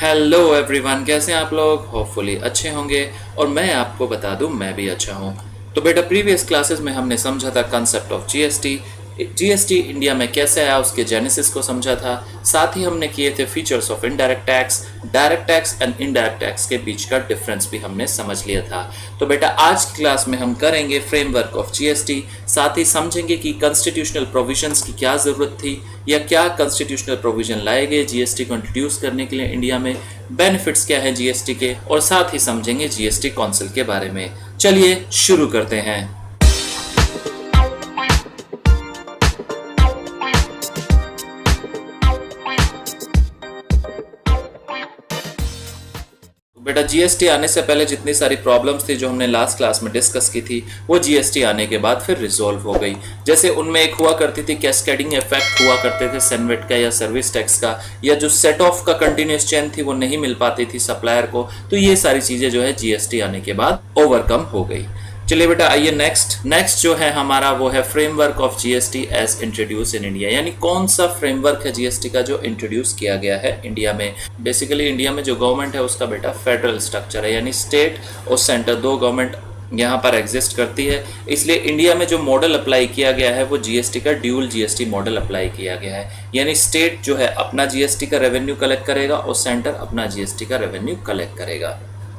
Hello everyone, कैसे हैं आप लोग? होपफुली अच्छे होंगे। और मैं आपको बता दूं, मैं भी अच्छा हूं। तो बेटा, प्रीवियस क्लासेस में हमने समझा था concept of GST. GST India में कैसे आया, उसके जेनेसिस को समझा था। साथ ही हमने किए थे features of indirect tax, direct tax and indirect tax के बीच का डिफरेंस भी हमने समझ लिया था। तो बेटा, आज क्लास में हम करेंगे फ्रेमवर्क ऑफ जीएसटी। साथ ही समझेंगे कि कॉन्स्टिट्यूशनल प्रोविजंस की क्या ज़रूरत थी या क्या कॉन्स्टिट्यूशनल प्रोविजन लाए गए जीएसटी को इंट्रोड्यूस करने के लिए इंडिया में, बेनिफिट्स क्या है जीएसटी के, और साथ ही समझेंगे जीएसटी काउंसिल के बारे में। चलिए शुरू करते हैं। बेटा, जीएसटी आने से पहले जितनी सारी प्रॉब्लम्स थी जो हमने लास्ट क्लास में डिस्कस की थी, वो जीएसटी आने के बाद फिर रिजॉल्व हो गई। जैसे उनमें एक हुआ करती थी कैस्केडिंग इफेक्ट हुआ करते थे सेनवेट का या सर्विस टैक्स का, या जो सेट ऑफ का कंटिन्यूस चेन थी वो नहीं मिल पाती थी सप्लायर को। तो ये सारी चीजें जो है जीएसटी आने के बाद ओवरकम हो गई। चलिए बेटा, आइए नेक्स्ट जो है हमारा वो है framework of GST as introduce in India. यानी कौन सा फ्रेमवर्क है जीएसटी का जो इंट्रोड्यूस किया गया है इंडिया में। बेसिकली इंडिया में जो गवर्नमेंट है उसका बेटा फेडरल स्ट्रक्चर है, यानी स्टेट और सेंटर दो गवर्नमेंट यहाँ पर एग्जिस्ट करती है। इसलिए इंडिया में जो मॉडल अप्लाई किया गया है वो जीएसटी का ड्यूल जीएसटी मॉडल अप्लाई किया गया है। यानी स्टेट जो है अपना जीएसटी का रेवेन्यू कलेक्ट करेगा और सेंटर अपना जीएसटी का रेवेन्यू कलेक्ट करेगा।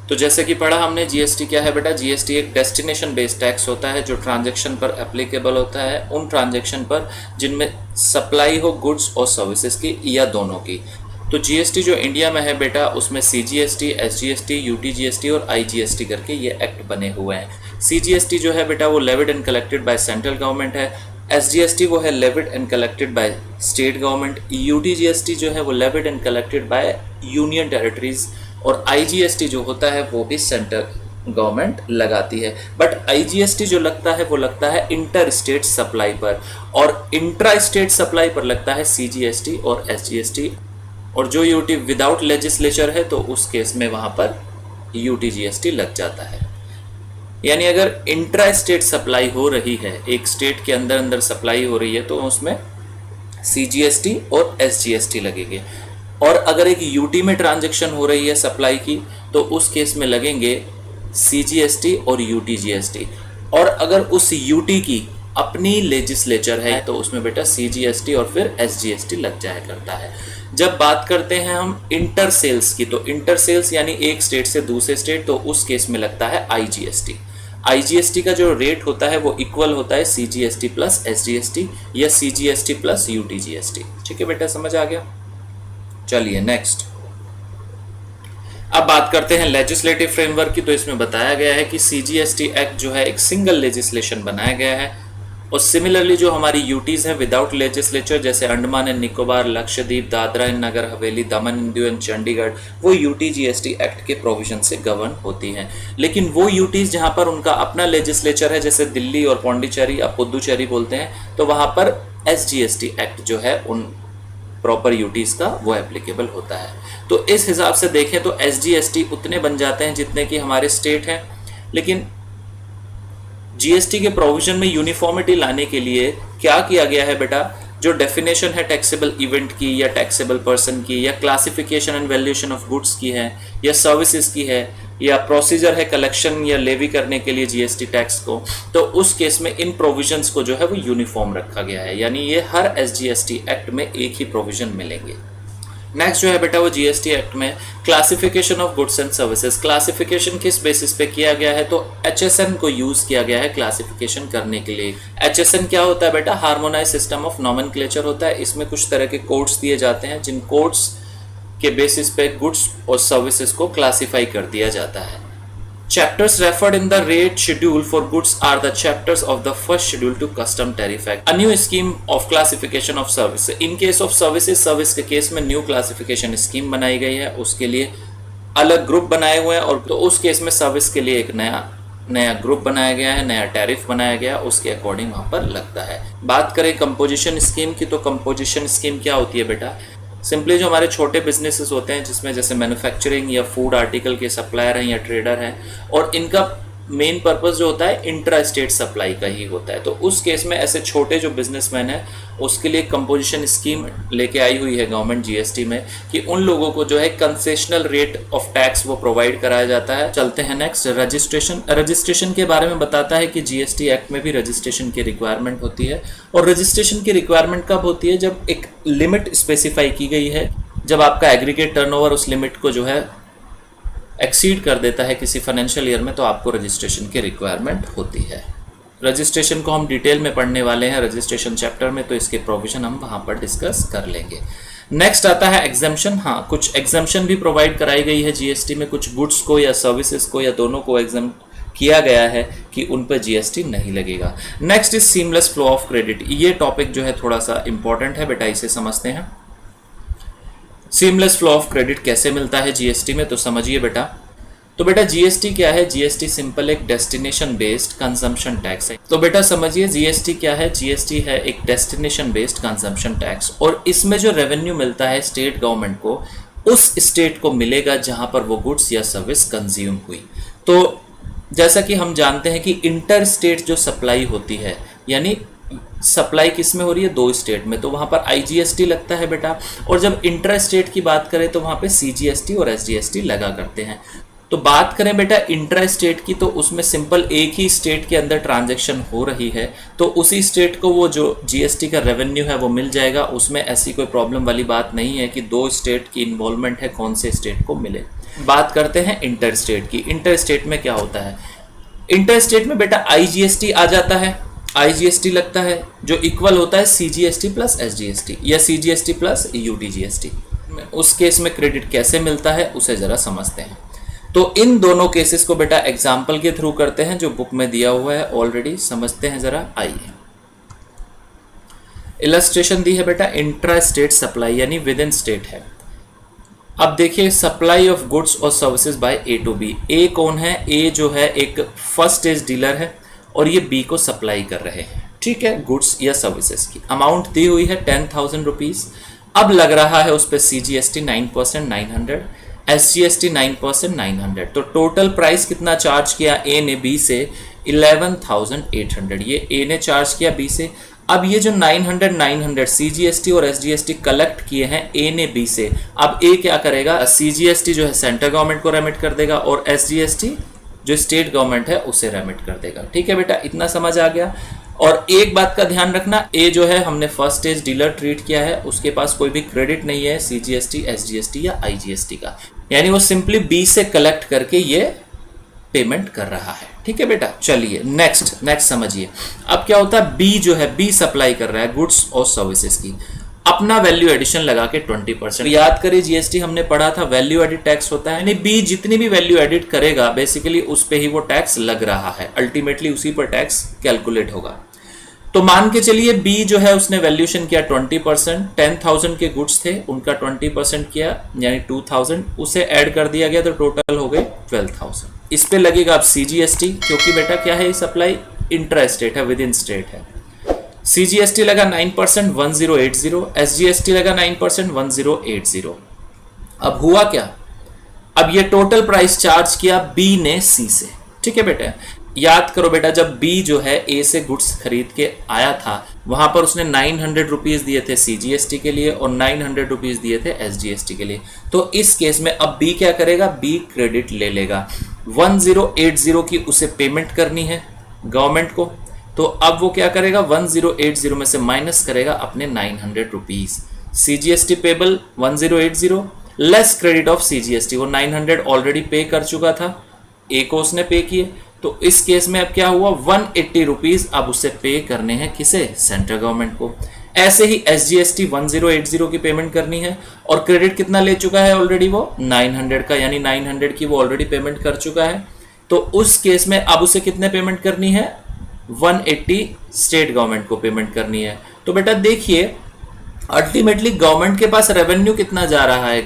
तो जैसे कि पढ़ा हमने, जीएसटी क्या है बेटा? जीएसटी एक डेस्टिनेशन बेस्ड टैक्स होता है जो ट्रांजैक्शन पर एप्लीकेबल होता है, उन ट्रांजैक्शन पर जिनमें सप्लाई हो गुड्स और सर्विसेज की या दोनों की। तो जीएसटी जो इंडिया में है बेटा, उसमें सीजीएसटी, एसजीएसटी, यूटीजीएसटी और आईजीएसटी करके ये एक्ट बने हुए हैं। सीजीएसटी जो है बेटा वो levied and collected by central government है। एसजीएसटी वो है levied and collected by state government. UTGST जो है वो levied and collected by union territories. और आईजीएसटी जो होता है वो भी सेंट्रल गवर्नमेंट लगाती है। बट आईजीएसटी जो लगता है वो लगता है इंटर स्टेट सप्लाई पर, और इंट्रा स्टेट सप्लाई पर लगता है सीजीएसटी और एसजीएसटी। और जो यूटी विदाउट लेजिस्लेचर है तो उस केस में वहां पर यूटीजीएसटी लग जाता है। यानी अगर इंट्रा स्टेट सप्लाई हो रही है, एक स्टेट के अंदर अंदर सप्लाई हो रही है, तो उसमें सीजीएसटी और एसजीएसटी लगेंगे। और अगर एक यूटी में ट्रांजैक्शन हो रही है सप्लाई की, तो उस केस में लगेंगे सीजीएसटी और यूटीजीएसटी। और अगर उस यूटी की अपनी लेजिस्लेचर है तो उसमें बेटा सीजीएसटी और फिर एसजीएसटी लग जाया करता है। जब बात करते हैं हम इंटर सेल्स की, तो इंटर सेल्स यानी एक स्टेट से दूसरे स्टेट, तो उस केस में लगता है आईजीएसटी। आईजीएसटी का जो रेट होता है वो इक्वल होता है सीजीएसटी प्लस एसजीएसटी या सीजीएसटी प्लस यूटीजीएसटी। ठीक है बेटा, समझ आ गया? चलिए नेक्स्ट, अब बात करते हैं लेजिस्लेटिव फ्रेमवर्क की। तो इसमें बताया गया है कि सीजीएसटी एक्ट जो है एक सिंगल लेजिस्लेशन बनाया गया है। और सिमिलरली जो हमारी यूटीज हैं विदाउट लेजिस्लेचर, जैसे Andaman and Nicobar, Lakshadweep, Dadra and Nagar Haveli, Daman and Diu and Chandigarh, वो यूटी जीएसटी एक्ट के प्रोविजन से गवर्न होती हैं। लेकिन वो यूटीज जहां पर उनका अपना लेजिस्लेचर है, जैसे दिल्ली और पौंडीचेरी, अब पुदुचेरी बोलते हैं, तो वहां पर एसजीएसटी एक्ट जो है उन प्रॉपर यूटीज का वो एप्लीकेबल होता है। तो इस हिसाब से देखें तो एसजीएसटी उतने बन जाते हैं जितने कि हमारे स्टेट हैं। लेकिन जीएसटी के प्रोविजन में यूनिफॉर्मिटी लाने के लिए क्या किया गया है बेटा? जो डेफिनेशन है टैक्सेबल इवेंट की या टैक्सेबल पर्सन की या classification and valuation of goods की है या सर्विसेज की है या प्रोसीजर है कलेक्शन या लेवी करने के लिए जीएसटी टैक्स को, तो उस केस में इन प्रोविजंस को जो है वो यूनिफॉर्म रखा गया है। यानी ये हर एसजीएसटी एक्ट में एक ही प्रोविजन मिलेंगे। नेक्स्ट जो है बेटा वो जीएसटी एक्ट में classification of goods and services. Classification किस बेसिस पे किया गया है? तो एचएसएन को यूज किया गया है क्लासिफिकेशन करने के लिए। एचएसएन क्या होता है बेटा? हार्मोनाइज सिस्टम ऑफ नॉमेनक्लेचर होता है। इसमें कुछ तरह के कोड्स दिए जाते हैं जिन कोड्स के बेसिस पे गुड्स और सर्विसेज को क्लासिफाई कर दिया जाता है। Chapters referred in the rate schedule for goods are the chapters of the first schedule to custom tariff act. A new scheme of classification of services. In case of services, service के case में new classification scheme बनाई गई है, उसके लिए अलग group बनाए हुए हैं। और तो उस केस में सर्विस के लिए एक नया ग्रुप बनाया गया है, नया टैरिफ बनाया गया, उसके अकॉर्डिंग वहां पर लगता है। बात करें कंपोजिशन स्कीम की, तो कंपोजिशन स्कीम क्या होती है बेटा? सिंपली जो हमारे छोटे बिजनेसेस होते हैं जिसमें जैसे मैन्युफैक्चरिंग या फूड आर्टिकल के सप्लायर हैं या ट्रेडर हैं, और इनका मेन पर्पस जो होता है इंट्रा स्टेट सप्लाई का ही होता है। तो उस केस में ऐसे छोटे जो बिजनेसमैन है उसके लिए कंपोजिशन स्कीम लेके आई हुई है गवर्नमेंट जीएसटी में कि उन लोगों को जो है कंसेशनल रेट ऑफ टैक्स वो प्रोवाइड कराया जाता है। चलते हैं नेक्स्ट, रजिस्ट्रेशन के बारे में बताता है कि जीएसटी एक्ट में भी रजिस्ट्रेशन की रिक्वायरमेंट होती है। और रजिस्ट्रेशन की रिक्वायरमेंट कब होती है? जब एक लिमिट स्पेसिफाई की गई है, जब आपका एग्रीगेट टर्नओवर उस लिमिट को जो है एक्सीड कर देता है किसी फाइनेंशियल ईयर में, तो आपको रजिस्ट्रेशन की रिक्वायरमेंट होती है। रजिस्ट्रेशन को हम डिटेल में पढ़ने वाले हैं रजिस्ट्रेशन चैप्टर में, तो इसके प्रोविजन हम वहां पर डिस्कस कर लेंगे। नेक्स्ट आता है एग्जाम्पशन। हाँ, कुछ एग्जाम्पशन भी प्रोवाइड कराई गई है जीएसटी में, कुछ गुड्स को या सर्विसेज को या दोनों को एग्जाम किया गया है कि उन पर जीएसटी नहीं लगेगा। Next is seamless flow of credit. ये टॉपिक जो है थोड़ा सा इंपॉर्टेंट है बेटा, इसे समझते हैं। सीमलेस फ्लो ऑफ क्रेडिट कैसे मिलता है जीएसटी में, तो समझिए बेटा। तो बेटा जीएसटी क्या है? जीएसटी सिंपल एक डेस्टिनेशन बेस्ड कंजम्पशन टैक्स है। तो बेटा समझिए जीएसटी क्या है? जीएसटी है एक डेस्टिनेशन बेस्ड कंजम्पशन टैक्स, और इसमें जो रेवेन्यू मिलता है स्टेट गवर्नमेंट को, उस स्टेट को मिलेगा जहां पर वो गुड्स या सर्विस कंज्यूम हुई। तो जैसा कि हम जानते हैं कि इंटर स्टेट जो सप्लाई होती है, यानी सप्लाई किस में हो रही है? 2 स्टेट में, तो वहां पर आईजीएसटी लगता है बेटा। और जब इंटर स्टेट की बात करें तो वहां पे सीजीएसटी और एसजीएसटी लगा करते हैं। तो बात करें बेटा इंट्रा स्टेट की, तो उसमें सिंपल एक ही स्टेट के अंदर ट्रांजैक्शन हो रही है, तो उसी स्टेट को वो जो जीएसटी का रेवेन्यू है वो मिल जाएगा। उसमें ऐसी कोई प्रॉब्लम वाली बात नहीं है कि 2 स्टेट की इन्वॉल्वमेंट है, कौन से स्टेट को मिले। बात करते हैं इंटर स्टेट की। इंटर स्टेट में क्या होता है? इंटर स्टेट में बेटा आईजीएसटी आ जाता है, आईजीएसटी लगता है जो इक्वल होता है सीजीएसटी प्लस एसजीएसटी या सीजीएसटी प्लस यूटीजीएसटी। उस केस में क्रेडिट कैसे मिलता है उसे जरा समझते हैं। तो इन दोनों केसेस को बेटा एग्जाम्पल के थ्रू करते हैं जो बुक में दिया हुआ है ऑलरेडी, समझते हैं जरा। आइए, इलस्ट्रेशन दी है बेटा, इंट्रा स्टेट सप्लाई यानी विद इन स्टेट है। अब देखिए सप्लाई ऑफ गुड्स और services by A to B. A कौन है? ए जो है एक फर्स्ट स्टेज डीलर है और ये बी को सप्लाई कर रहे हैं, ठीक है, गुड्स या सर्विसेज की। अमाउंट दी हुई है 10,000 रुपीज। अब लग रहा है उस पर सीजीएसटी 9% 900, एसजीएसटी 9% 900। तो टोटल प्राइस कितना चार्ज किया ए ने बी से? 11,800 ये ए ने चार्ज किया बी से। अब ये जो 900 सीजीएसटी और एसजीएसटी कलेक्ट किए हैं ए ने बी से, अब ए क्या करेगा? सीजीएसटी जो है सेंट्रल गवर्नमेंट को रेमिट कर देगा और एसजीएसटी जो स्टेट गवर्नमेंट है उसे रेमिट कर देगा। ठीक है बेटा, इतना समझ आ गया। और एक बात का ध्यान रखना, ए जो है हमने फर्स्ट स्टेज डीलर ट्रीट किया है, उसके पास कोई भी क्रेडिट नहीं है सीजीएसटी, एसजीएसटी या आईजीएसटी का, यानी वो सिंपली बी से कलेक्ट करके ये पेमेंट कर रहा है। ठीक है बेटा, चलिए नेक्स्ट समझिए। अब क्या होता है? बी जो है, बी सप्लाई कर रहा है गुड्स और सर्विसेज की, अपना वैल्यू एडिशन लगा के 20%। याद करिए जीएसटी हमने पढ़ा था वैल्यू एडिड टैक्स होता है, यानी बी जितनी भी वैल्यू एडिट करेगा बेसिकली उस पे ही वो टैक्स लग रहा है, अल्टीमेटली उसी पर टैक्स कैलकुलेट होगा। तो मान के चलिए बी जो है उसने वैल्यूएशन किया 20%, 10,000 के गुड्स थे उनका 20% किया यानी 2,000, उसे ऐड कर दिया गया तो टोटल हो गए 12,000। इस पे लगेगा अब सीजीएसटी, क्योंकि बेटा क्या है, सप्लाई इंट्रा स्टेट है, विद इन स्टेट है। सीजीएसटी लगा 9% 1080, एसजीएसटी लगा 9% 1080। अब हुआ क्या? अब ये टोटल प्राइस चार्ज किया बी ने सी से। ठीक है बेटा, याद करो बेटा, जब बी जो है ए से गुड्स खरीद के आया था वहां पर उसने 900 रुपीज दिए थे सीजीएसटी के लिए और 900 रुपीज दिए थे एसजीएसटी के लिए। तो इस केस में अब बी क्या करेगा? बी क्रेडिट ले लेगा। 1080 की उसे पेमेंट करनी है गवर्नमेंट को, तो अब वो क्या करेगा? 1080 में से माइनस करेगा अपने 900 rupees. CGST payable 1080 less credit of CGST, वो 900 ऑलरेडी पे कर चुका था, ए को उसने पे किए। तो इस केस में अब क्या हुआ? 180 रुपीज अब उसे पे करने हैं, किसे? सेंट्रल गवर्नमेंट को। ऐसे ही एसजीएसटी 1080 की पेमेंट करनी है और क्रेडिट कितना ले चुका है ऑलरेडी? वो 900 का, यानी 900 की वो ऑलरेडी पेमेंट कर चुका है। तो उस केस में अब उसे कितने पेमेंट करनी है? 180 स्टेट गवर्नमेंट को पेमेंट करनी है। तो बेटा देखिए अल्टीमेटली गवर्नमेंट के पास रेवेन्यू कितना जा रहा है?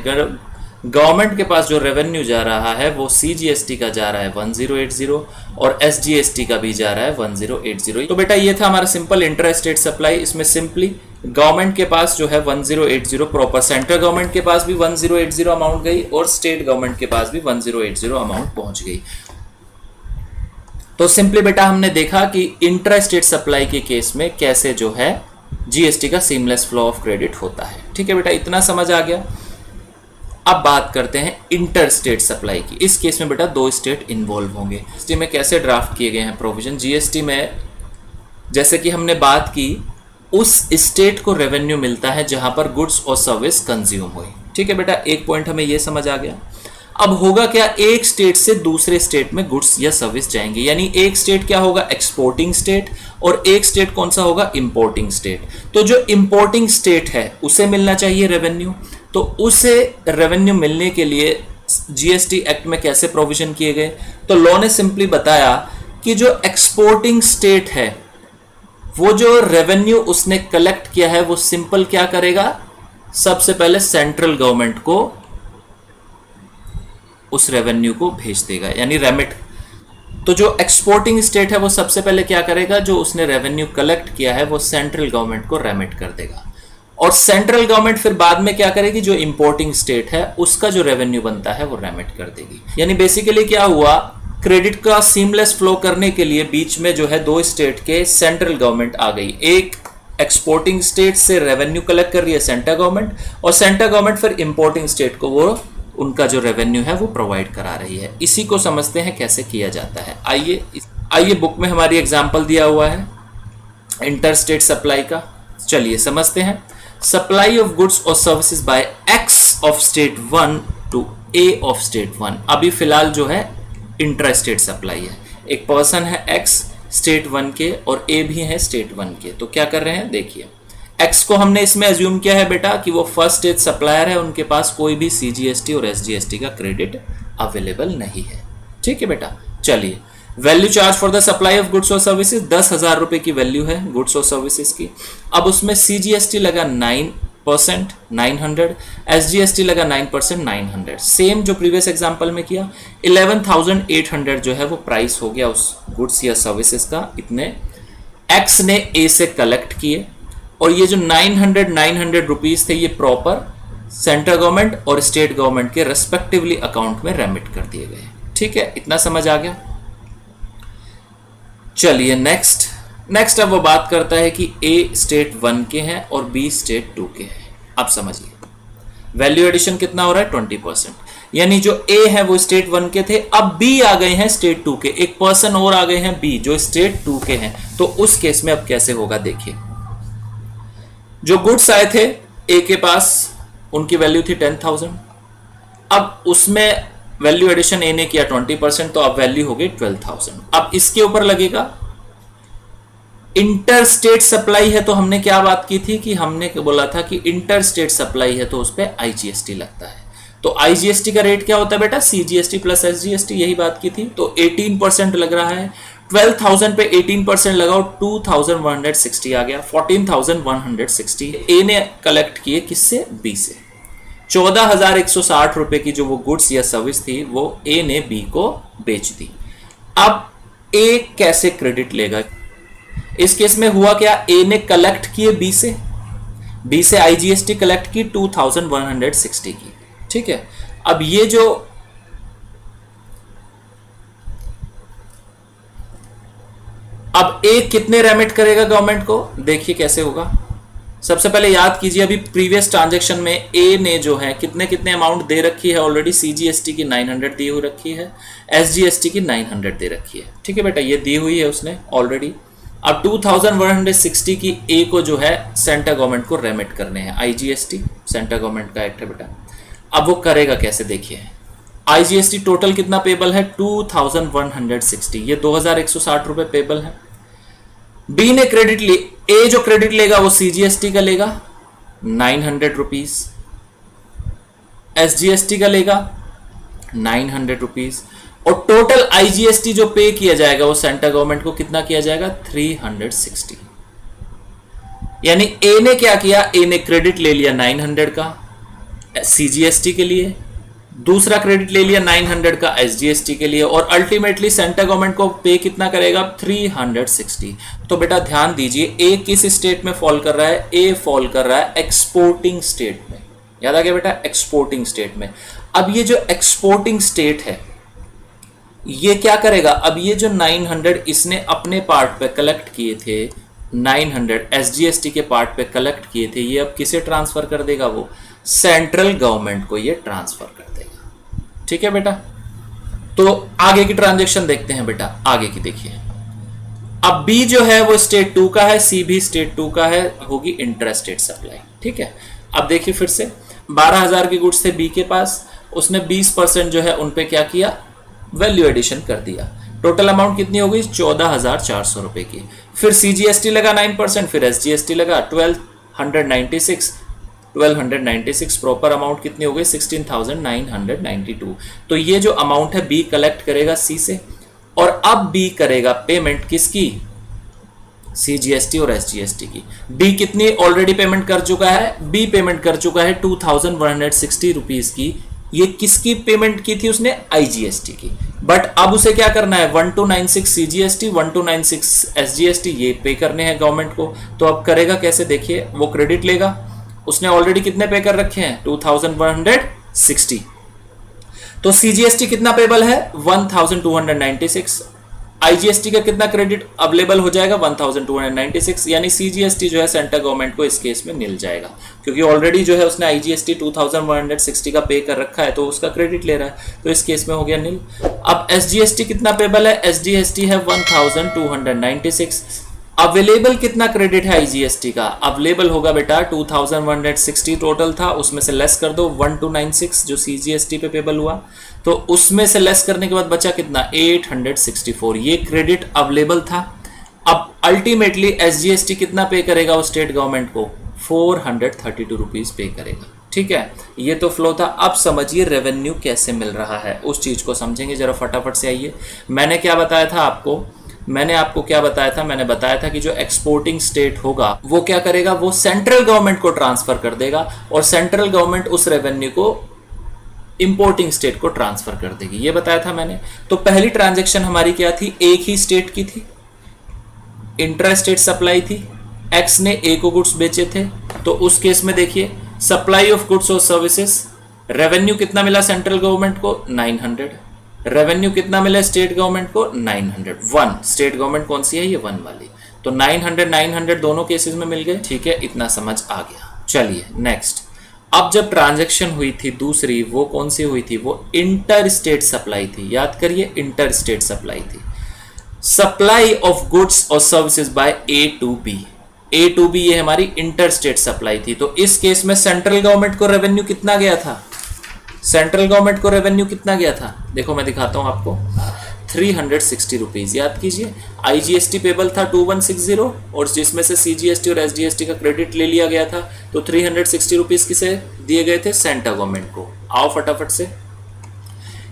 गवर्नमेंट के पास जो रेवेन्यू जा रहा है वो सीजीएसटी का जा रहा है 1080 और एसजीएसटी का भी जा रहा है 1080। तो बेटा ये था हमारा सिंपल इंटर स्टेट सप्लाई। इसमें सिंपली गवर्नमेंट के पास जो है 1080 प्रॉपर, सेंट्रल गवर्नमेंट के पास भी 1080 अमाउंट गई और स्टेट गवर्नमेंट के पास भी 1080 अमाउंट पहुंच गई। तो सिंपली बेटा हमने देखा कि इंट्रा स्टेट सप्लाई के केस में कैसे जो है जीएसटी का सीमलेस फ्लो ऑफ क्रेडिट होता है। ठीक है बेटा, इतना समझ आ गया। अब बात करते हैं इंटर स्टेट सप्लाई की। इस केस में बेटा दो स्टेट इन्वॉल्व होंगे। जीएसटी में कैसे ड्राफ्ट किए गए हैं प्रोविजन? जीएसटी में जैसे कि हमने बात की, उस स्टेट को रेवेन्यू मिलता है जहां पर गुड्स और सर्विस कंज्यूम हुई। ठीक है बेटा, एक पॉइंट हमें यह समझ आ गया। अब होगा क्या, एक स्टेट से दूसरे स्टेट में गुड्स या सर्विस जाएंगे, यानी एक स्टेट क्या होगा, एक्सपोर्टिंग स्टेट, और एक स्टेट कौन सा होगा, इंपोर्टिंग स्टेट। तो जो इंपोर्टिंग स्टेट है उसे मिलना चाहिए रेवेन्यू, तो उसे रेवेन्यू मिलने के लिए जीएसटी एक्ट में कैसे प्रोविजन किए गए? तो लॉ ने सिंपली बताया कि जो एक्सपोर्टिंग स्टेट है वो जो रेवेन्यू उसने कलेक्ट किया है वो सिंपल क्या करेगा, सबसे पहले सेंट्रल गवर्नमेंट को उस रेवेन्यू को भेज देगा, यानी रेमिट। तो जो एक्सपोर्टिंग स्टेट है वो सबसे पहले क्या करेगा, जो उसने रेवेन्यू कलेक्ट किया है वो सेंट्रल गवर्नमेंट को रेमिट कर देगा, और सेंट्रल गवर्नमेंट फिर बाद में क्या करेगी, जो इंपोर्टिंग स्टेट है उसका जो रेवेन्यू बनता है वो रेमिट कर देगी। यानी बेसिकली क्या हुआ, क्रेडिट का सीमलेस फ्लो करने के लिए बीच में जो है दो स्टेट के सेंट्रल गवर्नमेंट आ गई। एक एक्सपोर्टिंग स्टेट से रेवेन्यू कलेक्ट कर रही है सेंट्रल गवर्नमेंट, और सेंट्रल गवर्नमेंट फिर इंपोर्टिंग स्टेट को वो उनका जो रेवेन्यू है वो प्रोवाइड करा रही है। इसी को समझते हैं कैसे किया जाता है। आइए बुक में हमारी एग्जांपल दिया हुआ है इंटर स्टेट सप्लाई का, चलिए समझते हैं। सप्लाई ऑफ गुड्स और services by X of state 1 to A of state 1। अभी फिलहाल जो है इंट्रा स्टेट सप्लाई है, एक पर्सन है एक्स स्टेट 1 के और ए भी है स्टेट 1 के। तो क्या कर रहे हैं, देखिए एक्स को हमने इसमें अज्यूम किया है बेटा कि वो फर्स्ट स्टेज सप्लायर है, उनके पास कोई भी सीजीएसटी और एसजीएसटी का क्रेडिट अवेलेबल नहीं है। ठीक है बेटा, चलिए value charge for the supply of goods और सर्विसेज 10,000 रुपए की वैल्यू है गुड्स और सर्विसेज की। अब उसमें सीजीएसटी लगा 9%, 900, एसजीएसटी लगा 9%, 900। सेम जो प्रीवियस एग्जांपल में किया, 11,800 जो है वो प्राइस हो गया उस गुड्स या सर्विसेज का। इतने एक्स ने ए से कलेक्ट किए, और ये जो 900 रुपीज थे ये प्रॉपर सेंट्रल गवर्नमेंट और स्टेट गवर्नमेंट के रेस्पेक्टिवली अकाउंट में रेमिट कर दिए गए। ठीक है, इतना समझ आ गया। चलिए नेक्स्ट अब वो बात करता है कि ए स्टेट 1 के हैं और बी स्टेट 2 के हैं। अब समझिए वैल्यू एडिशन कितना हो रहा है, 20%। यानी जो ए है वो स्टेट 1 के थे, अब बी आ गए हैं स्टेट 2 के, एक पर्सन और आ गए हैं बी जो स्टेट 2 के हैं। तो उस केस में अब कैसे होगा, देखिए जो गुड्स आए थे ए के पास उनकी वैल्यू थी 10,000, अब उसमें वैल्यू एडिशन ए ने किया 20%, तो अब वैल्यू हो गई 12,000। अब इसके ऊपर लगेगा इंटर स्टेट सप्लाई है, तो हमने क्या बात की थी कि हमने बोला था कि इंटर स्टेट सप्लाई है तो उस पर आईजीएसटी लगता है। तो आईजीएसटी का रेट क्या होता है बेटा, सीजीएसटी प्लस एसजीएसटी, यही बात की थी। तो 18% लग रहा है, 12,000 पे 18% लगाओ 2,160 आ गया, 14,160 ए ने कलेक्ट किए किससे, बी से। 14,160 रुपए की जो वो गुड्स या सर्विस थी वो ए ने बी को बेच दी। अब ए कैसे क्रेडिट लेगा, इस केस में हुआ क्या, ए ने कलेक्ट किए बी से आईजीएसटी कलेक्ट की 2,160 की। ठीक है, अब ये जो अब ए कितने रेमिट करेगा गवर्नमेंट को, देखिए कैसे होगा। सबसे पहले याद कीजिए अभी प्रीवियस ट्रांजैक्शन में ए ने जो है कितने अमाउंट दे रखी है ऑलरेडी, सीजीएसटी की 900 दी हुई रखी है, एसजीएसटी की 900 दे रखी है। ठीक है बेटा, ये दी हुई है उसने ऑलरेडी। अब 2,160 की ए को जो है सेंट्रल गवर्नमेंट को रेमिट करने हैं, आईजीएसटी सेंट्रल गवर्नमेंट का एक्ट है बेटा। अब वो करेगा कैसे, देखिए आईजीएसटी टोटल कितना पेबल है, 2,160, ये 2,160 रुपए पेबल है। बी ने क्रेडिट ली, ए जो क्रेडिट लेगा वो सीजीएसटी का लेगा 900 रुपीज, एसजीएसटी का लेगा 900 रुपीज, और टोटल आईजीएसटी जो पे किया जाएगा वो सेंट्रल गवर्नमेंट को कितना किया जाएगा, 360। यानी ए ने क्या किया, ए ने क्रेडिट ले लिया 900 का सीजीएसटी के लिए, दूसरा क्रेडिट ले लिया 900 का एसजीएसटी के लिए, और अल्टीमेटली सेंट्रल गवर्नमेंट को पे कितना करेगा, 360। तो बेटा ध्यान दीजिए ए किस स्टेट में फॉल कर रहा है, ए फॉल कर रहा है एक्सपोर्टिंग स्टेट में। याद आ गया बेटा, एक्सपोर्टिंग स्टेट में। अब ये जो एक्सपोर्टिंग स्टेट है ये क्या करेगा, अब ये जो 900 इसने अपने पार्ट पे कलेक्ट किए थे, 900 एसजीएसटी के पार्ट पे कलेक्ट किए थे, ये अब किसे ट्रांसफर कर देगा, वो सेंट्रल गवर्नमेंट को ये ट्रांसफर कर देगा। ठीक है बेटा, तो आगे की ट्रांजेक्शन देखते हैं बेटा, आगे की देखिए। अब बी जो है वो स्टेट 2 का है, सी भी स्टेट 2 का है, होगी इंट्रास्टेट सप्लाई। ठीक है, अब देखिए फिर से 12,000 के गुड्स थे बी के पास, उसने 20% जो है उन पे क्या किया, वैल्यू एडिशन कर दिया। टोटल अमाउंट कितनी हो गई, 14,400 रुपए की। फिर सीजीएसटी लगा 9%, फिर एसजीएसटी लगा 1296 प्रॉपर अमाउंट कितनी हो गई, 16,992। तो ये जो अमाउंट है बी कलेक्ट करेगा सी से, और अब बी करेगा पेमेंट किसकी, सीजीएसटी और एसजीएसटी की। बी कितनी ऑलरेडी पेमेंट कर चुका है, बी पेमेंट कर चुका है 2,160 रुपीज की। ये किसकी पेमेंट की थी उसने, आईजीएसटी की। बट अब उसे क्या करना है, 1296 सीजीएसटी 1296 एसजीएसटी ये पे करने हैं गवर्नमेंट को। तो अब करेगा कैसे, देखिए वो क्रेडिट लेगा, उसने ऑलरेडी कितने पे कर रखे हैं, 2160। तो सीजीएसटी कितना पेबल है, 1296। आईजीएसटी का कितना क्रेडिट अवेलेबल हो जाएगा, 1296, यानी सीजीएसटी जो है सेंट्रल गवर्नमेंट को इस केस में मिल जाएगा, क्योंकि ऑलरेडी जो है उसने आईजीएसटी 2160 का पे कर रखा है, तो उसका क्रेडिट ले रहा है, तो इस केस में हो गया नील। अब एसजीएसटी कितना पेबल है, एसजीएसटी है 1296। अवेलेबल कितना क्रेडिट है आईजीएसटी का, अवेलेबल होगा बेटा 2160 टोटल था, उसमें से लेस कर दो 1296 जो सीजीएसटी पे पेबल हुआ, तो उसमें से लेस करने के बाद बचा कितना, 864। ये क्रेडिट अवेलेबल था। अब अल्टीमेटली एसजीएसटी कितना पे करेगा वो स्टेट गवर्नमेंट को, 432 रुपीज पे करेगा। ठीक है, ये तो फ्लो था। अब समझिए रेवेन्यू कैसे मिल रहा है, उस चीज को समझेंगे जरा, फटाफट से आइए। मैंने क्या बताया था आपको, मैंने आपको क्या बताया था, मैंने बताया था कि जो एक्सपोर्टिंग स्टेट होगा वो क्या करेगा, वो सेंट्रल गवर्नमेंट को ट्रांसफर कर देगा, और सेंट्रल गवर्नमेंट उस रेवेन्यू को इंपोर्टिंग स्टेट को ट्रांसफर कर देगी, ये बताया था मैंने। तो पहली ट्रांजैक्शन हमारी क्या थी, एक ही स्टेट की थी, इंट्रा स्टेट सप्लाई थी। एक्स ने ए को गुड्स बेचे थे, तो उस केस में देखिए सप्लाई ऑफ गुड्स और सर्विसेज, रेवेन्यू कितना मिला सेंट्रल गवर्नमेंट को, 900। रेवेन्यू कितना मिला स्टेट गवर्नमेंट को, 900। 1 स्टेट गवर्नमेंट कौन सी है, ये 1 वाली। तो 900 दोनों केसेस में मिल गए। ठीक है, इतना समझ आ गया। चलिए नेक्स्ट, अब जब ट्रांजैक्शन हुई थी दूसरी, वो कौन सी हुई थी, वो इंटर स्टेट सप्लाई थी। याद करिए, इंटर स्टेट सप्लाई थी। सप्लाई ऑफ गुड्स और services by A to B, A to B ये हमारी इंटर स्टेट सप्लाई थी। तो इस केस में सेंट्रल गवर्नमेंट को रेवेन्यू कितना गया था, सेंट्रल गवर्नमेंट को रेवेन्यू कितना गया था, देखो मैं दिखाता हूं आपको, 360 रुपीज। याद कीजिए, आईजीएसटी पेबल था 2160, और जिसमें से सीजीएसटी और एसजीएसटी का क्रेडिट ले लिया गया था, तो 360 रुपीज किसे दिए गए थे, सेंट्रल गवर्नमेंट को। आओ फटाफट से,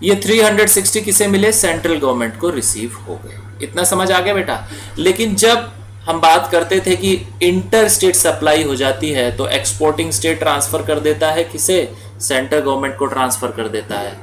ये 360 किसे मिले, सेंट्रल गवर्नमेंट को रिसीव हो गए। इतना समझ आ गया बेटा। लेकिन जब हम बात करते थे कि इंटर स्टेट सप्लाई हो जाती है, तो एक्सपोर्टिंग स्टेट ट्रांसफर कर देता है किसे, सेंट्रल गवर्नमेंट को ट्रांसफर कर देता है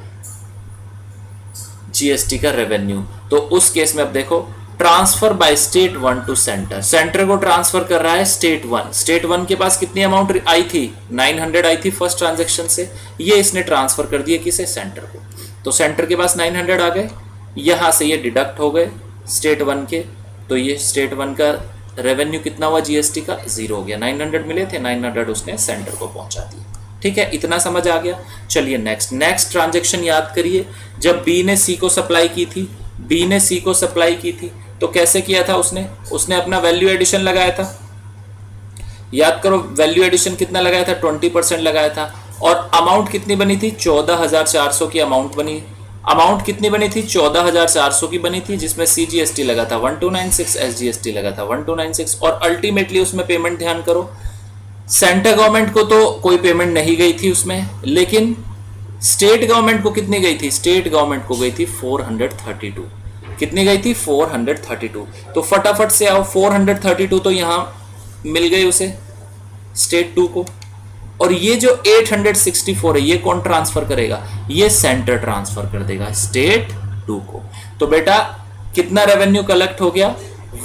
जीएसटी का रेवेन्यू। तो उस केस में अब देखो, transfer by state 1 to centre, centre को ट्रांसफर कर रहा है स्टेट 1। स्टेट 1 के पास कितनी अमाउंट आई थी, 900 आई थी फर्स्ट ट्रांजैक्शन से, ये इसने ट्रांसफर कर दिया किसे, सेंटर को। तो सेंटर के पास 900 आ गए, यहां से ये डिडक्ट हो गए स्टेट 1 के, तो ये स्टेट 1 का रेवेन्यू कितना हुआ जीएसटी का, 0 हो गया। 900 मिले थे, 900 उसने सेंटर को पहुंचा दिया। ठीक है, इतना समझ आ गया। चलिए नेक्स्ट ट्रांजैक्शन याद करिए, जब बी ने सी को सप्लाई की थी, बी ने सी को सप्लाई की थी, तो कैसे किया था उसने अपना वैल्यू एडिशन लगाया था। याद करो, वैल्यू एडिशन कितना लगाया था, 20% लगाया था, और अमाउंट कितनी बनी थी, 14,400 की अमाउंट बनी। अमाउंट कितनी बनी थी, 14,400 की बनी थी, जिसमें सीजीएसटी लगा था 1296, एसजीएसटी लगा था 1296, और अल्टीमेटली उसमें पेमेंट ध्यान करो, सेंट्रल गवर्नमेंट को तो कोई पेमेंट नहीं गई थी उसमें, लेकिन स्टेट गवर्नमेंट को कितनी गई थी, स्टेट गवर्नमेंट को गई थी 432। कितनी गई थी, 432। तो फटाफट से आओ, 432 तो यहां मिल गई उसे स्टेट 2 को, और ये जो 864 है ये कौन ट्रांसफर करेगा, ये सेंटर ट्रांसफर कर देगा स्टेट 2 को। तो बेटा कितना रेवेन्यू कलेक्ट हो गया,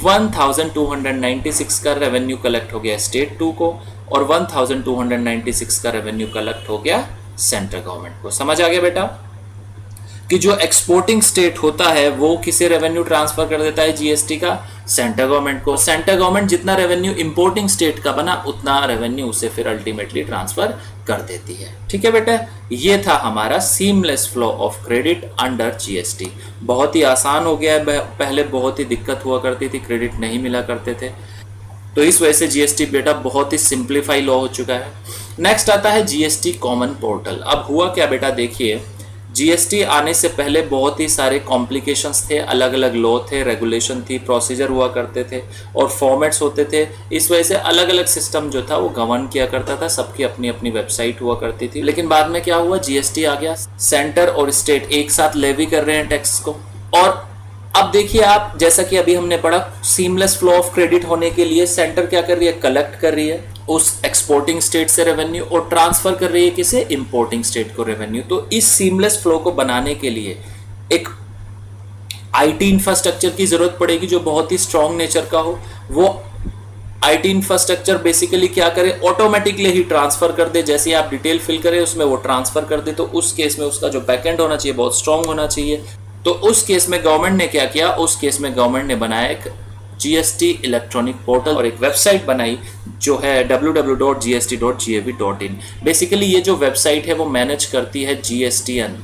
1296 का रेवेन्यू कलेक्ट हो गया स्टेट 2 को, और 1296 का रेवेन्यू कलेक्ट हो गया सेंट्रल गवर्नमेंट को। समझ आ गया बेटा। कि जो एक्सपोर्टिंग स्टेट होता है वो किसे रेवेन्यू ट्रांसफर कर देता है जीएसटी का, सेंट्रल गवर्नमेंट को। सेंट्रल गवर्नमेंट जितना रेवेन्यू इंपोर्टिंग स्टेट का बना उतना रेवेन्यू उसे फिर अल्टीमेटली ट्रांसफर कर देती है। ठीक है बेटा, ये था हमारा seamless flow of credit under GST. बहुत ही आसान हो गया है, पहले बहुत ही दिक्कत हुआ करती थी, क्रेडिट नहीं मिला करते थे, तो इस वजह से जीएसटी बेटा बहुत ही सिंप्लीफाई लॉ हो चुका है। नेक्स्ट आता है जीएसटी कॉमन पोर्टल। अब हुआ क्या बेटा, देखिए जीएसटी आने से पहले बहुत ही सारे कॉम्प्लिकेशंस थे, अलग अलग लॉ थे, रेगुलेशन थी, प्रोसीजर हुआ करते थे और फॉर्मेट्स होते थे। इस वजह से अलग अलग सिस्टम जो था वो गवर्न किया करता था, सबकी अपनी अपनी वेबसाइट हुआ करती थी। लेकिन बाद में क्या हुआ, जीएसटी आ गया, सेंटर और स्टेट एक साथ लेवी कर रहे हैं टैक्स को। और अब देखिए आप, जैसा कि अभी हमने पढ़ा, सीमलेस फ्लो ऑफ क्रेडिट होने के लिए सेंटर क्या कर रही है, कलेक्ट कर रही है उस एक्सपोर्टिंग स्टेट से रेवेन्यू और ट्रांसफर कर रही है किसे, इंपोर्टिंग स्टेट को रेवेन्यू। तो इस सीमलेस फ्लो को बनाने के लिए एक आईटी इंफ्रास्ट्रक्चर की जरूरत पड़ेगी जो बहुत ही स्ट्रांग नेचर का हो। वो आईटी इंफ्रास्ट्रक्चर बेसिकली क्या करे, ऑटोमेटिकली ही ट्रांसफर कर दे, जैसे आप डिटेल फिल करें उसमें वो ट्रांसफर कर दे। तो उस केस में उसका जो बैकएंड होना चाहिए बहुत स्ट्रांग होना चाहिए। तो उस केस में गवर्नमेंट ने क्या किया, उस केस में गवर्नमेंट ने बनाया एक जीएसटी इलेक्ट्रॉनिक पोर्टल और एक वेबसाइट बनाई जो है www.gst.gov.in। बेसिकली ये जो वेबसाइट है वो मैनेज करती है जीएसटीएन।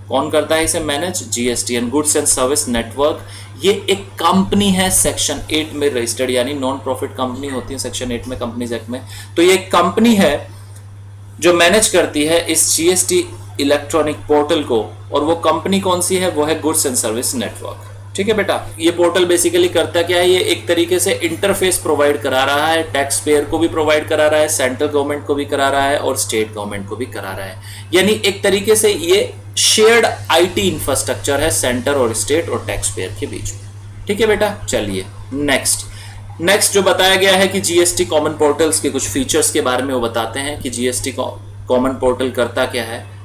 कौन करता है इसे manage, GSTN, goods and service network. ये एक कंपनी है सेक्शन 8 में रजिस्टर्ड, यानी नॉन प्रॉफिट कंपनी होती है सेक्शन 8 में कंपनीज एक्ट में। तो ये एक कंपनी है जो मैनेज करती है इस जीएसटी इलेक्ट्रॉनिक पोर्टल को, और वो कंपनी कौन सी है, वो है गुड्स एंड सर्विस नेटवर्क। ठीक है बेटा, ये पोर्टल बेसिकली करता क्या है, ये एक तरीके से इंटरफेस प्रोवाइड करा रहा है, टैक्स पेयर को भी प्रोवाइड करा रहा है, सेंट्रल गवर्नमेंट को भी करा रहा है और स्टेट गवर्नमेंट को भी करा रहा है। यानी एक तरीके से ये शेयर्ड आईटी इंफ्रास्ट्रक्चर है सेंटर और स्टेट और टैक्स पेयर के बीच में। ठीक है बेटा, चलिए नेक्स्ट जो बताया गया है कि जीएसटी कॉमन पोर्टल्स के कुछ फीचर्स के बारे में वो बताते हैं कि जीएसटी कॉमन पोर्टल करता क्या है।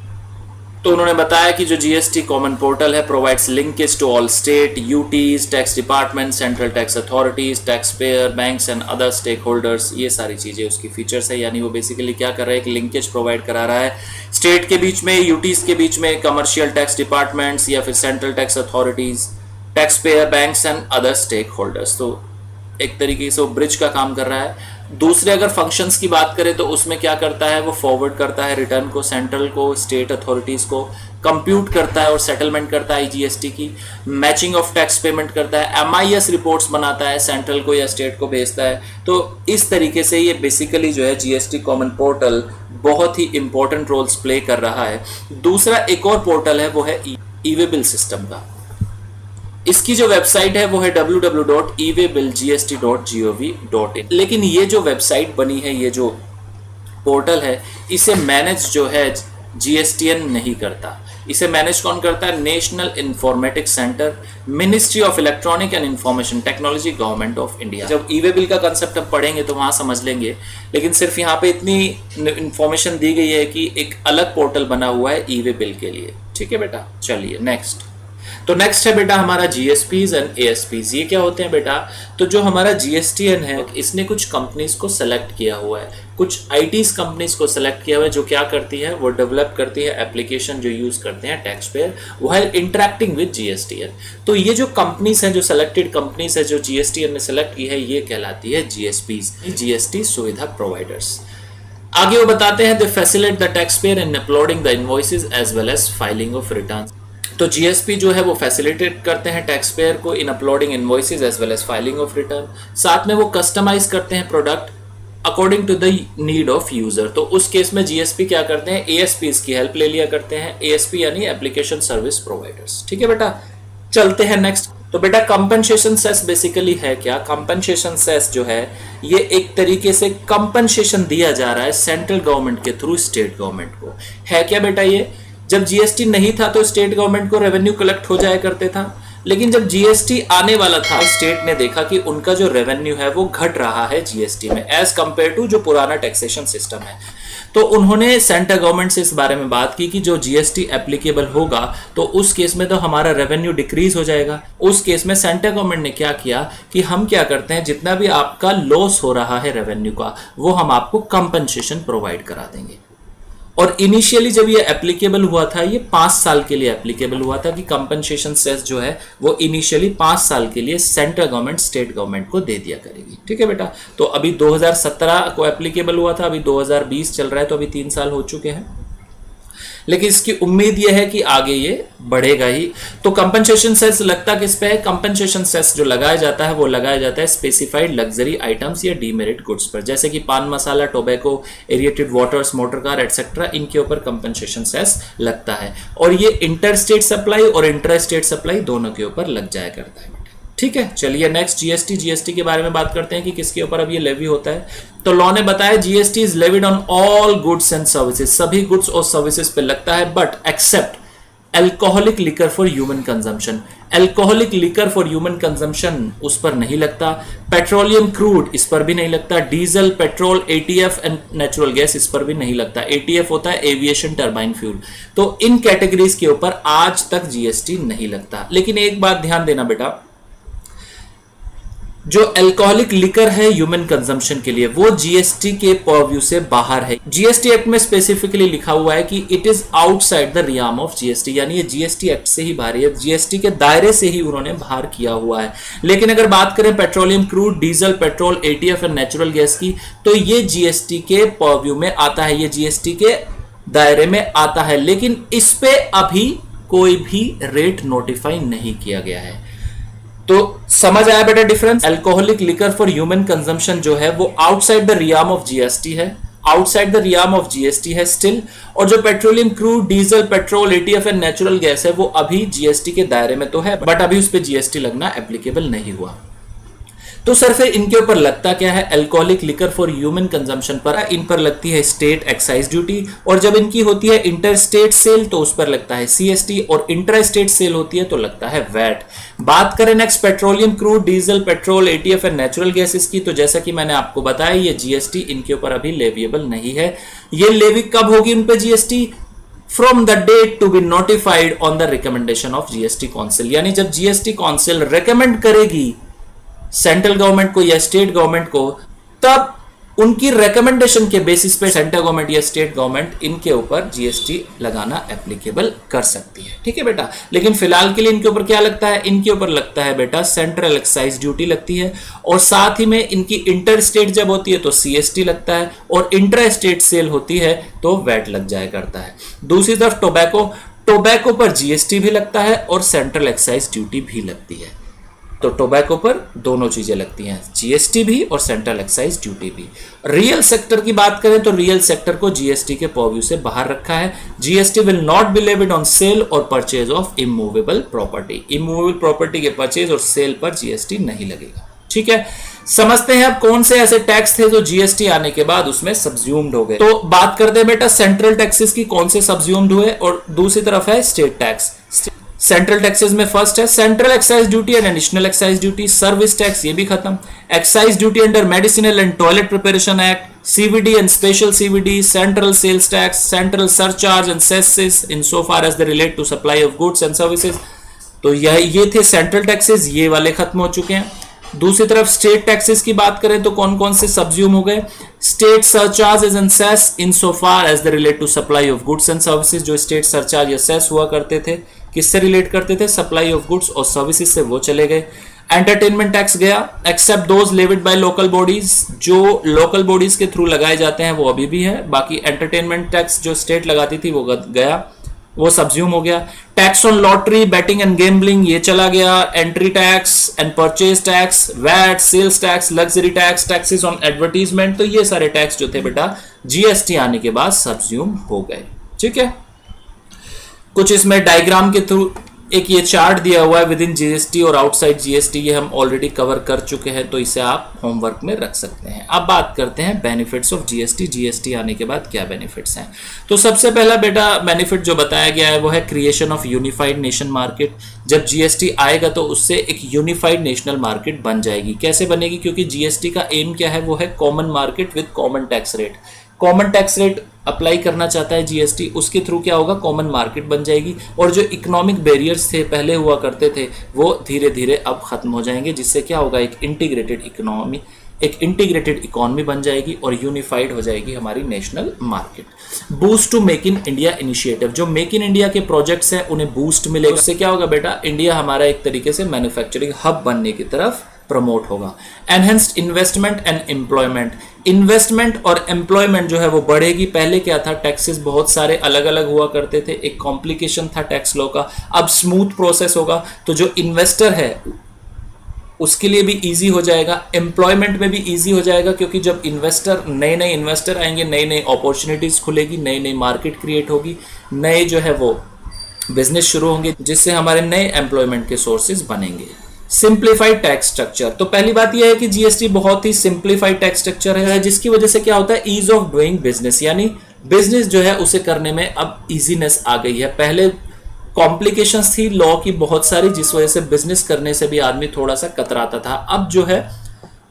तो उन्होंने बताया कि जो जीएसटी कॉमन पोर्टल है provides linkage to all state, UTs, tax department, central tax authorities, tax payer, banks and other stakeholders. ये सारी चीजें उसकी फीचर्स है। यानी वो बेसिकली क्या कर रहा है, एक लिंकेज प्रोवाइड करा रहा है स्टेट के बीच में, यूटीज के बीच में, कमर्शियल टैक्स डिपार्टमेंट्स या फिर central tax authorities, tax payer, banks and other stakeholders. तो एक तरीके से वो ब्रिज का काम कर रहा है। दूसरे अगर फंक्शंस की बात करें तो उसमें क्या करता है, वो फॉरवर्ड करता है रिटर्न को सेंट्रल को, स्टेट अथॉरिटीज को, कंप्यूट करता है और सेटलमेंट करता है जीएसटी की, मैचिंग ऑफ टैक्स पेमेंट करता है, एमआईएस रिपोर्ट्स बनाता है, सेंट्रल को या स्टेट को भेजता है। तो इस तरीके से ये बेसिकली जो है जीएसटी कॉमन पोर्टल बहुत ही इंपॉर्टेंट रोल्स प्ले कर रहा है। दूसरा एक और पोर्टल है वो है ई-वे बिल सिस्टम का। इसकी जो वेबसाइट है वो है www.ewaybillgst.gov.in। लेकिन ये जो वेबसाइट बनी है, ये जो पोर्टल है, इसे मैनेज जो है जीएसटीएन नहीं करता। इसे मैनेज कौन करता है, national informatics centre, ministry of electronic and information technology, government of India. जब ई वे बिल का कंसेप्ट अब पढ़ेंगे तो वहां समझ लेंगे, लेकिन सिर्फ यहाँ पे इतनी इंफॉर्मेशन दी गई है कि एक अलग पोर्टल बना हुआ है ई वे बिल के लिए। ठीक है बेटा, चलिए नेक्स्ट है बेटा हमारा जीएसपीज एंड एएसपीज। ये क्या होते हैं बेटा, तो जो हमारा जीएसटीएन है इसने कुछ कंपनीज को सेलेक्ट किया हुआ है, कुछ आईटीज कंपनीज को सेलेक्ट किया हुआ है जो क्या करती है, वो डेवलप करती है एप्लीकेशन जो यूज करते हैं tax payer while interacting with GSTN. तो ये जो कंपनीज हैं, जो सेलेक्टेड कंपनीज है जो जीएसटीएन ने सेलेक्ट की है, ये कहलाती है जीएसपीज, जीएसटी सुविधा प्रोवाइडर्स। आगे वो बताते हैं they facilitate the taxpayer in uploading the invoices as well as filing of returns. तो जीएसपी जो है वो फैसिलिटेट करते हैं टैक्स पेयर को in uploading invoices as well as filing of return. साथ में वो कस्टमाइज करते हैं product according to the need of user. तो उस केस में जीएसपी क्या करते हैं, एएसपीज की हेल्प ले लिया करते हैं, एएसपी यानी एप्लीकेशन सर्विस प्रोवाइडर्स। ठीक है बेटा, चलते हैं नेक्स्ट। तो बेटा कंपनसेशन सेस बेसिकली है क्या, कंपनसेशन सेस जो है ये एक तरीके से कंपनसेशन दिया जा रहा है सेंट्रल गवर्नमेंट के थ्रू स्टेट गवर्नमेंट को। है क्या बेटा, ये जब जीएसटी नहीं था तो स्टेट गवर्नमेंट को रेवेन्यू कलेक्ट हो जाया करते था, लेकिन जब जीएसटी आने वाला था स्टेट ने देखा कि उनका जो रेवेन्यू है वो घट रहा है जीएसटी में एज कंपेयर टू जो पुराना टैक्सेशन सिस्टम है। तो उन्होंने सेंट्रल गवर्नमेंट से इस बारे में बात की कि जो जीएसटी एप्लीकेबल होगा तो उस केस में तो हमारा रेवेन्यू डिक्रीज हो जाएगा। उस केस में सेंट्रल गवर्नमेंट ने क्या किया कि हम क्या करते हैं, जितना भी आपका लॉस हो रहा है रेवेन्यू का वो हम आपको कंपनसेशन प्रोवाइड करा देंगे। और इनिशियली जब ये एप्लीकेबल हुआ था, ये 5 साल के लिए एप्लीकेबल हुआ था कि कंपनसेशन सेस जो है वो इनिशियली 5 साल के लिए सेंट्रल गवर्नमेंट स्टेट गवर्नमेंट को दे दिया करेगी। ठीक है बेटा, तो अभी 2017 को एप्लीकेबल हुआ था, अभी 2020 चल रहा है, तो अभी 3 साल हो चुके हैं, लेकिन इसकी उम्मीद यह है कि आगे ये बढ़ेगा ही। तो कंपनसेशन सेस लगता किस पे है? कंपनसेशन सेस जो लगाया जाता है वो लगाया जाता है स्पेसिफाइड लग्जरी आइटम्स या डीमेरिट गुड्स पर, जैसे कि paan masala, tobacco, aerated waters, motor car etcetera, इनके ऊपर कंपनसेशन सेस लगता है। और ये इंटर स्टेट सप्लाई और इंटर स्टेट सप्लाई दोनों के ऊपर लग जाया करता है। ठीक है, चलिए नेक्स्ट जीएसटी के बारे में बात करते हैं कि किसके ऊपर अब ये लेवी होता है। तो लॉ ने बताया GST is levied on all goods and services, सभी गुड्स और सर्विसेज पे लगता है, but except alcoholic liquor for human consumption. Alcoholic liquor for human consumption उस पर नहीं लगता, पेट्रोलियम क्रूड इस पर भी नहीं लगता, diesel, petrol, ATF and natural gas इस पर भी नहीं लगता। एटीएफ होता है एविएशन टर्बाइन फ्यूल। तो इन कैटेगरीज के ऊपर आज तक जीएसटी नहीं लगता। लेकिन एक बात ध्यान देना बेटा, जो अल्कोहलिक लिकर है ह्यूमन कंजम्पशन के लिए वो जीएसटी के परव्यू से बाहर है। जीएसटी एक्ट में स्पेसिफिकली लिखा हुआ है कि it is outside the realm of GST, यानी ये जीएसटी एक्ट से ही बाहर है, जीएसटी के दायरे से ही उन्होंने बाहर किया हुआ है। लेकिन अगर बात करें petroleum crude, diesel, petrol, ATF and natural gas की, तो ये जीएसटी के परव्यू में आता है, ये जीएसटी के दायरे में आता है, लेकिन इस पे अभी कोई भी रेट नोटिफाई नहीं किया गया है। तो समझ आया बेटा difference? Alcoholic liquor for human consumption जो है वो outside the realm of GST है, outside the realm of GST है स्टिल। और जो petroleum crude, diesel, petrol, ATF and natural gas है वो अभी जीएसटी के दायरे में तो है, बट अभी उस पर जीएसटी लगना एप्लीकेबल नहीं हुआ। तो सर फिर इनके ऊपर लगता क्या है? Alcoholic liquor for human consumption पर इन पर लगती है स्टेट एक्साइज ड्यूटी, और जब इनकी होती है इंटर स्टेट सेल तो उस पर लगता है सीएसटी, और इंट्रा स्टेट सेल होती है तो लगता है वैट। बात करें next petroleum crude, diesel, petrol, ATF and natural gases की, तो जैसा कि मैंने आपको बताया ये जीएसटी इनके ऊपर अभी लेविएबल नहीं है। ये लेवी कब होगी उन पे GST? From the date to be notified on the recommendation of GST council, यानी जब जीएसटी काउंसिल रिकमेंड करेगी सेंट्रल गवर्नमेंट को या स्टेट गवर्नमेंट को, तब उनकी रिकमेंडेशन के बेसिस पे सेंट्रल गवर्नमेंट या स्टेट गवर्नमेंट इनके ऊपर जीएसटी लगाना एप्लीकेबल कर सकती है। ठीक है बेटा, लेकिन फिलहाल के लिए इनके ऊपर क्या लगता है? इनके ऊपर लगता है बेटा सेंट्रल एक्साइज ड्यूटी लगती है, और साथ ही में इनकी इंटर स्टेट जब होती है तो सीएसटी लगता है, और इंट्रा स्टेट सेल होती है तो वैट लग जाया करता है। दूसरी तरफ टोबैको पर जीएसटी भी लगता है और सेंट्रल एक्साइज ड्यूटी भी लगती है। तो टोबैको पर दोनों चीजें लगती हैं, जीएसटी भी और सेंट्रल एक्साइज ड्यूटी भी। रियल सेक्टर की बात करें तो रियल सेक्टर को जीएसटी के परव्यू से बाहर रखा है। GST will not be levied on sale और purchase of immovable property. Immovable property के परचेज और सेल पर जीएसटी नहीं लगेगा। ठीक है, समझते हैं अब कौन से ऐसे टैक्स थे जो जीएसटी आने के बाद उसमें सब्ज्यूम्ड हो गए। तो बात करते हैं बेटा सेंट्रल टैक्सेस की, कौन से सब्ज्यूम्ड हुए, और दूसरी तरफ है स्टेट टैक्स। सेंट्रल टैक्सेस में फर्स्ट है central excise duty and additional excise duty. Service tax ये भी खत्म। Excise duty under medicinal and toilet preparation act, CVD and special CVD, central sales tax, central surcharge and cesses in so far as they relate to supply of goods and services. तो ये थे central taxes, ये वाले खत्म हो चुके हैं। दूसरी तरफ स्टेट टैक्सेस की बात करें तो कौन कौन से सब्ज्यूम हो गए? State surcharge and cess in so far as they relate to supply of goods and services. जो स्टेट सरचार्ज या सेस हुआ करते थे किससे रिलेट करते थे? सप्लाई ऑफ गुड्स और सर्विसेज से, वो चले गए। एंटरटेनमेंट टैक्स गया, except those levied by local bodies. जो लोकल बॉडीज के थ्रू लगाए जाते हैं वो अभी भी है, बाकी एंटरटेनमेंट टैक्स जो स्टेट लगाती थी वो गया, वो सब्ज्यूम हो गया। Tax on lottery, betting and gambling ये चला गया। Entry tax and purchase tax, VAT, sales tax, luxury tax, taxes on advertisement, तो ये सारे टैक्स जो थे बेटा जीएसटी आने के बाद सब्ज्यूम हो गए। ठीक है, कुछ इसमें डायग्राम के थ्रू एक ये चार्ट दिया हुआ है विद इन जीएसटी और आउटसाइड जीएसटी, ये हम ऑलरेडी कवर कर चुके हैं, तो इसे आप होमवर्क में रख सकते हैं। अब बात करते हैं बेनिफिट्स ऑफ जीएसटी। जीएसटी आने के बाद क्या बेनिफिट्स हैं? तो सबसे पहला बेटा बेनिफिट जो बताया गया है वो है creation of unified nation market. जब जीएसटी आएगा तो उससे एक यूनिफाइड नेशनल मार्केट बन जाएगी। कैसे बनेगी? क्योंकि जीएसटी का एम क्या है? वो है common market with common tax rate. Common tax rate apply करना चाहता है जीएसटी, उसके थ्रू क्या होगा? कॉमन मार्केट बन जाएगी, और जो इकोनॉमिक बैरियर्स थे पहले हुआ करते थे वो धीरे धीरे अब खत्म हो जाएंगे, जिससे क्या होगा? एक इंटीग्रेटेड इकोनॉमी एक इंटीग्रेटेड इकोनॉमी बन जाएगी और यूनिफाइड हो जाएगी हमारी national market. Boost to make in India initiative, जो मेक इन इंडिया के प्रोजेक्ट्स हैं उन्हें बूस्ट मिलेगा। इससे क्या होगा बेटा, इंडिया हमारा एक तरीके से मैन्युफैक्चरिंग हब बनने की तरफ प्रमोट होगा। Enhanced investment and employment, investment और एम्प्लॉयमेंट जो है वो बढ़ेगी। पहले क्या था, टैक्सेस बहुत सारे अलग अलग हुआ करते थे, एक कॉम्प्लिकेशन था टैक्स लॉ का, अब स्मूथ प्रोसेस होगा, तो जो इन्वेस्टर है उसके लिए भी इजी हो जाएगा, एम्प्लॉयमेंट में भी इजी हो जाएगा, क्योंकि जब इन्वेस्टर नए इन्वेस्टर आएंगे, नई नई अपॉर्चुनिटीज खुलेगी, नई नई मार्केट क्रिएट होगी, नए जो है वो बिजनेस शुरू होंगे, जिससे हमारे नए एम्प्लॉयमेंट के सोर्सेज बनेंगे। सिंप्लीफाइड टैक्स स्ट्रक्चर, तो पहली बात यह है कि जीएसटी बहुत ही सिंप्लीफाइड टैक्स स्ट्रक्चर है, जिसकी वजह से क्या होता है, ईज ऑफ डूइंग बिजनेस, यानी बिजनेस जो है उसे करने में अब इजीनेस आ गई है। पहले कॉम्प्लिकेशंस थी लॉ की बहुत सारी, जिस वजह से बिजनेस करने से भी आदमी थोड़ा सा कतराता था, अब जो है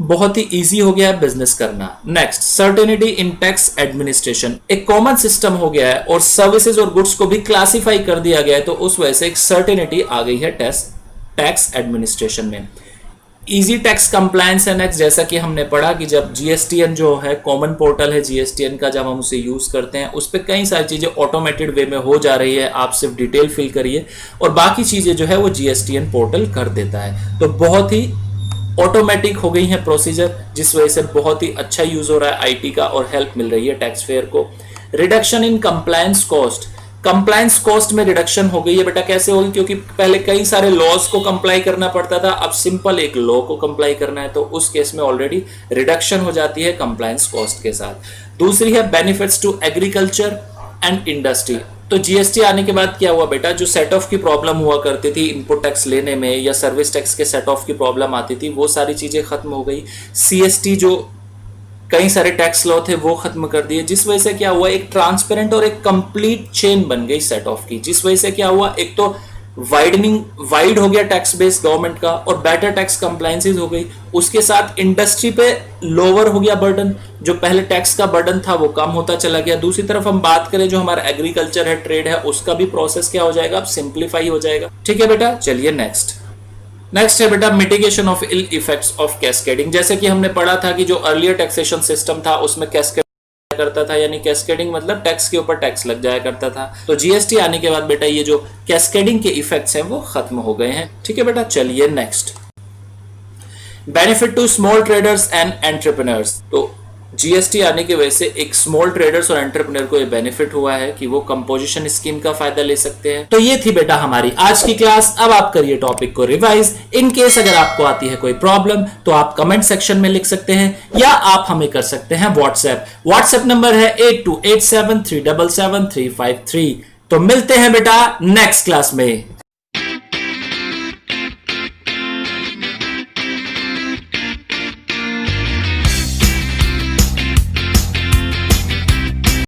बहुत ही इजी हो गया है बिजनेस करना। नेक्स्ट, सर्टेनिटी इन टैक्स एडमिनिस्ट्रेशन, एक कॉमन सिस्टम हो गया है और सर्विसेज और गुड्स को भी क्लासिफाई कर दिया गया है, तो उस वजह से एक सर्टेनिटी आ गई है टैक्स एडमिनिस्ट्रेशन में। इजी टैक्स कंप्लायंस है नेक्स्ट, जैसा कि हमने पढ़ा कि जब जीएसटीएन जो है कॉमन पोर्टल है जीएसटीएन का, जब हम उसे यूज करते हैं उस पर कई सारी चीजें ऑटोमेटेड वे में हो जा रही है, आप सिर्फ डिटेल फिल करिए और बाकी चीजें जो है वो जीएसटीएन पोर्टल कर देता है। तो बहुत ही ऑटोमेटिक हो गई है प्रोसीजर, जिस वजह से बहुत ही अच्छा यूज हो रहा है आईटी का और हेल्प मिल रही है टैक्स पेयर को। Reduction in compliance cost, compliance cost में रिडक्शन हो गई है बेटा। कैसे होगी, क्योंकि पहले कई सारे लॉज को कंप्लाई करना पड़ता था, अब सिंपल एक लॉ को कंप्लाई करना है, तो उस केस में ऑलरेडी रिडक्शन हो जाती है कंप्लायंस कॉस्ट के साथ। दूसरी है benefits to agriculture and industry, तो जीएसटी आने के बाद क्या हुआ बेटा, जो सेट ऑफ की प्रॉब्लम हुआ करती थी इनपुट टैक्स लेने में या सर्विस टैक्स के सेट ऑफ की प्रॉब्लम आती थी, वो सारी चीजें खत्म हो गई। सीएसटी जो कई सारे टैक्स लॉ थे वो खत्म कर दिए, जिस वजह से क्या हुआ, एक ट्रांसपेरेंट और एक कंप्लीट चेन बन गई सेट ऑफ की, जिस वजह से क्या हुआ, एक तो वाइड हो गया टैक्स बेस गवर्नमेंट का और बेटर टैक्स कंप्लायंसेस हो गई, उसके साथ इंडस्ट्री पे लोअर हो गया बर्डन, जो पहले टैक्स का बर्डन था वो कम होता चला गया। दूसरी तरफ हम बात करें जो हमारा एग्रीकल्चर है, ट्रेड है, उसका भी प्रोसेस क्या हो जाएगा, अब सिंप्लीफाई हो जाएगा। ठीक है बेटा, चलिए नेक्स्ट है बेटा mitigation of ill effects of cascading. जैसे कि हमने पढ़ा था कि जो अर्लियर टैक्सेशन सिस्टम था उसमें कैस्केड करता था, यानी कैस्केडिंग मतलब टैक्स के ऊपर टैक्स लग जाया करता था। तो जीएसटी आने के बाद बेटा ये जो कैस्केडिंग के इफेक्ट्स हैं वो खत्म हो गए हैं। ठीक है बेटा, चलिए next, benefit to small traders and entrepreneurs. तो जीएसटी आने की वजह से एक स्मॉल ट्रेडर्स और एंटरप्रेन्योर को ये बेनिफिट हुआ है कि वो कंपोजिशन स्कीम का फायदा ले सकते हैं। तो ये थी बेटा हमारी आज की क्लास। अब आप करिए टॉपिक को रिवाइज। इन केस अगर आपको आती है कोई प्रॉब्लम तो आप कमेंट सेक्शन में लिख सकते हैं या आप हमें कर सकते हैं व्हाट्सएप नंबर है 8287377353। तो मिलते हैं बेटा नेक्स्ट क्लास में।